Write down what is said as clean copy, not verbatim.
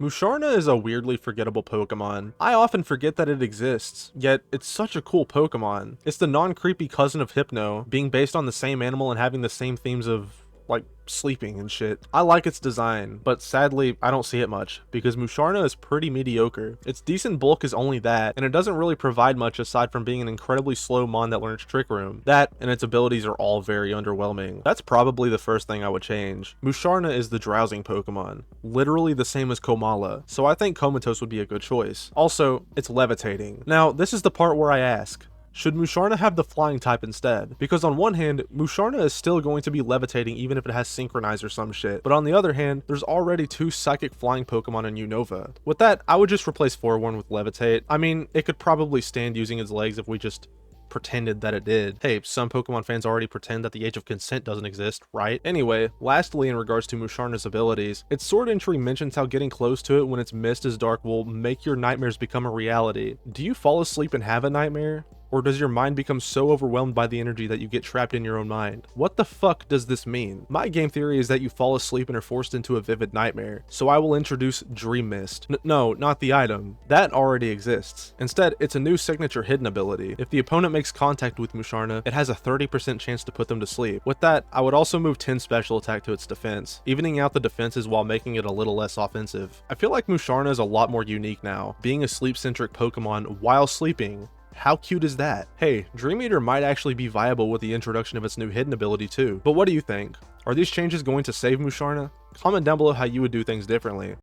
Musharna is a weirdly forgettable Pokemon. I often forget that it exists, yet it's such a cool Pokemon. It's the non-creepy cousin of Hypno, being based on the same animal and having the same themes of, like, sleeping and shit. I like its design, but sadly, I don't see it much, because Musharna is pretty mediocre. Its decent bulk is only that, and it doesn't really provide much aside from being an incredibly slow mon that learns Trick Room. That, and its abilities are all very underwhelming. That's probably the first thing I would change. Musharna is the drowsing Pokemon, literally the same as Komala, so I think Comatose would be a good choice. Also, it's levitating. Now, this is the part where I ask, should Musharna have the flying type instead? Because on one hand, Musharna is still going to be levitating even if it has Synchronize or some shit, but on the other hand, there's already 2 psychic flying Pokemon in Unova. With that, I would just replace 4-1 with Levitate. I mean, it could probably stand using its legs if we just pretended that it did. Hey, some Pokemon fans already pretend that the Age of Consent doesn't exist, right? Anyway, lastly in regards to Musharna's abilities, its sword entry mentions how getting close to it when its mist is dark will make your nightmares become a reality. Do you fall asleep and have a nightmare? Or does your mind become so overwhelmed by the energy that you get trapped in your own mind? What the fuck does this mean? My game theory is that you fall asleep and are forced into a vivid nightmare, so I will introduce Dream Mist. No, not the item. That already exists. Instead, it's a new signature hidden ability. If the opponent makes contact with Musharna, it has a 30% chance to put them to sleep. With that, I would also move 10 special attack to its defense, evening out the defenses while making it a little less offensive. I feel like Musharna is a lot more unique now, being a sleep-centric Pokemon while sleeping. How cute is that? Hey, Dream Eater might actually be viable with the introduction of its new hidden ability too. But what do you think? Are these changes going to save Musharna? Comment down below how you would do things differently.